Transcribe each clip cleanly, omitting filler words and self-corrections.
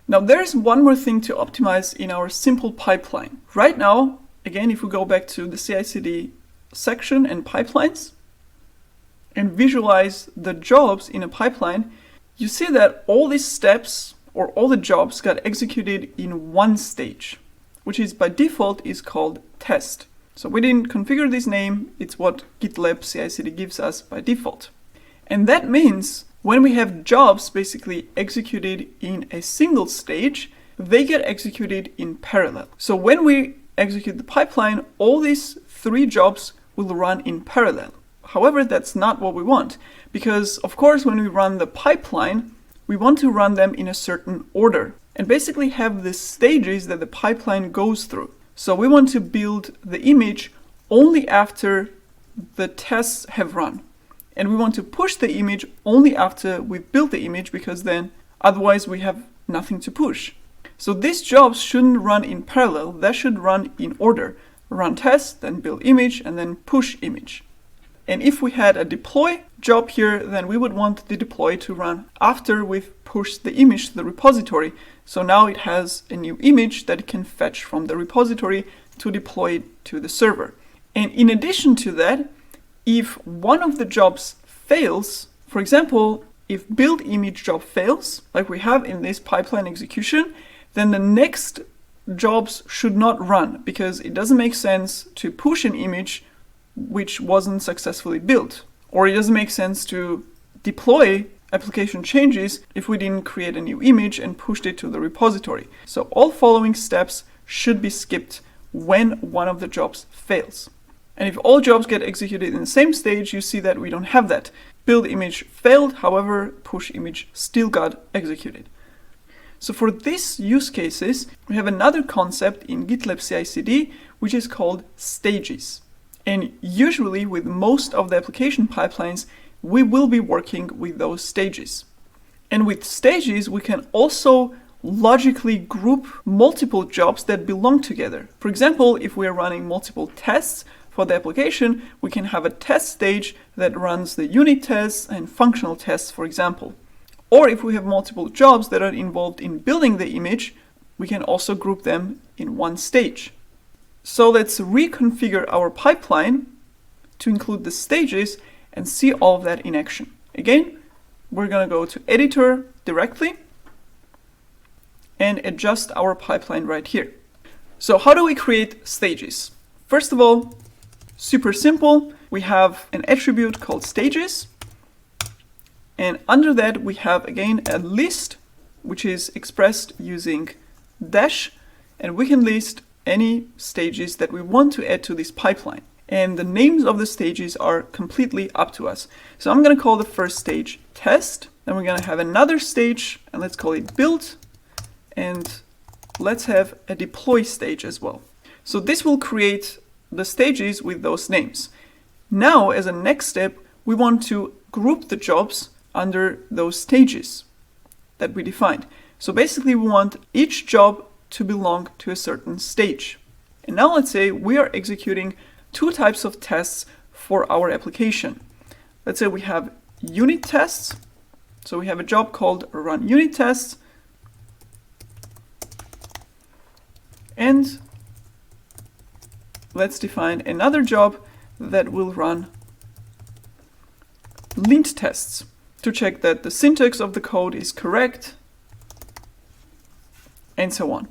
Now there's one more thing to optimize in our simple pipeline. Right now, again, if we go back to the CI/CD section and pipelines and visualize the jobs in a pipeline, you see that all these steps or all the jobs got executed in one stage, which is by default is called test. So we didn't configure this name, it's what GitLab CI/CD gives us by default. And that means when we have jobs basically executed in a single stage, they get executed in parallel. So when we execute the pipeline, all these 3 jobs will run in parallel. However, that's not what we want, because of course when we run the pipeline, we want to run them in a certain order and basically have the stages that the pipeline goes through. So we want to build the image only after the tests have run. And we want to push the image only after we've built the image, because then otherwise we have nothing to push. So these jobs shouldn't run in parallel, they should run in order. Run test, then build image, and then push image. And if we had a deploy job here, then we would want the deploy to run after we've pushed the image to the repository. So now it has a new image that it can fetch from the repository to deploy it to the server. And in addition to that, if one of the jobs fails, for example, if build image job fails, like we have in this pipeline execution, then the next jobs should not run, because it doesn't make sense to push an image which wasn't successfully built. Or it doesn't make sense to deploy application changes if we didn't create a new image and pushed it to the repository. So all following steps should be skipped when one of the jobs fails. And if all jobs get executed in the same stage, you see that we don't have that. Build image failed, however, push image still got executed. So for these use cases, we have another concept in GitLab CI/CD, which is called stages. And usually with most of the application pipelines, we will be working with those stages. And with stages, we can also logically group multiple jobs that belong together. For example, if we are running multiple tests for the application, we can have a test stage that runs the unit tests and functional tests, for example. Or if we have multiple jobs that are involved in building the image, we can also group them in one stage. So let's reconfigure our pipeline to include the stages and see all of that in action. Again, we're going to go to editor directly and adjust our pipeline right here. So how do we create stages? First of all, super simple. We have an attribute called stages. And under that, we have again a list, which is expressed using dash, and we can list any stages that we want to add to this pipeline. And the names of the stages are completely up to us. So I'm going to call the first stage test. Then we're going to have another stage, and let's call it build. And let's have a deploy stage as well. So this will create the stages with those names. Now, as a next step, we want to group the jobs under those stages that we defined. So basically, we want each job to belong to a certain stage. And now let's say we are executing 2 types of tests for our application. Let's say we have unit tests. So we have a job called run unit tests. And let's define another job that will run lint tests to check that the syntax of the code is correct, and so on.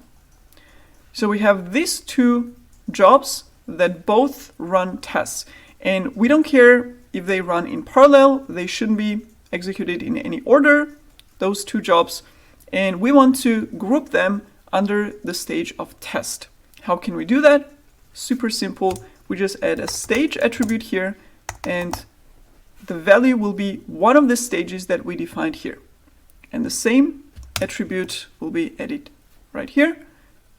So we have these 2 jobs that both run tests, and we don't care if they run in parallel, they shouldn't be executed in any order, those 2 jobs, and we want to group them under the stage of test. How can we do that? Super simple. We just add a stage attribute here, and the value will be one of the stages that we defined here. And the same attribute will be added right here.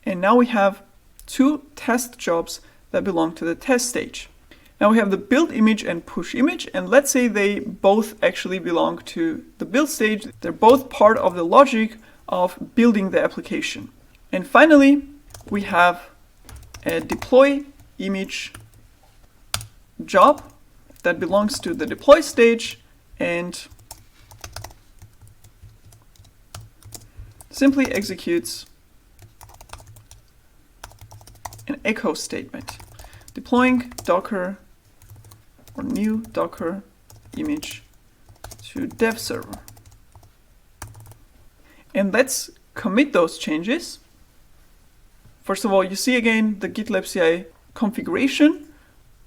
And now we have 2 test jobs that belong to the test stage. Now we have the build image and push image, and let's say they both actually belong to the build stage. They're both part of the logic of building the application. And finally, we have a deploy image job that belongs to the deploy stage, and simply executes an echo statement, deploying Docker or new Docker image to dev server. And let's commit those changes. First of all, you see again the GitLab CI configuration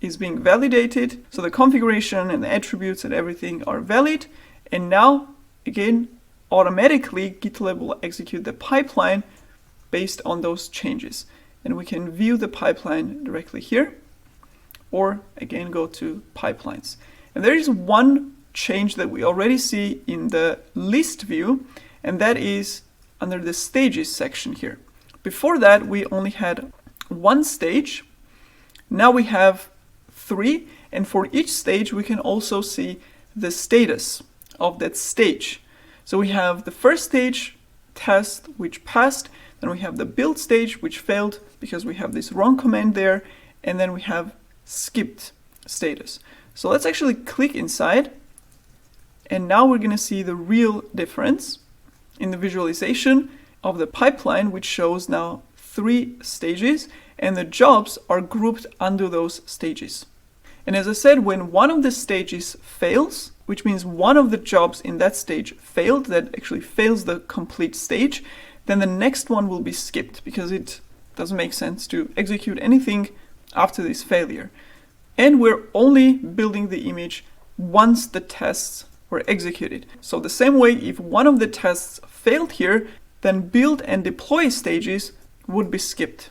is being validated. So the configuration and the attributes and everything are valid. And now, again, automatically GitLab will execute the pipeline based on those changes. And we can view the pipeline directly here, or again, go to pipelines. And there is one change that we already see in the list view, and that is under the stages section here. Before that, we only had one stage. Now we have 3, and for each stage, we can also see the status of that stage. So we have the first stage test, which passed, then we have the build stage, which failed because we have this wrong command there, and then we have skipped status. So let's actually click inside, and now we're going to see the real difference in the visualization of the pipeline, which shows now 3 stages, and the jobs are grouped under those stages. And as I said, when one of the stages fails, which means one of the jobs in that stage failed, that actually fails the complete stage, then the next one will be skipped because it doesn't make sense to execute anything after this failure. And we're only building the image once the tests were executed. So the same way, if one of the tests failed here, then build and deploy stages would be skipped.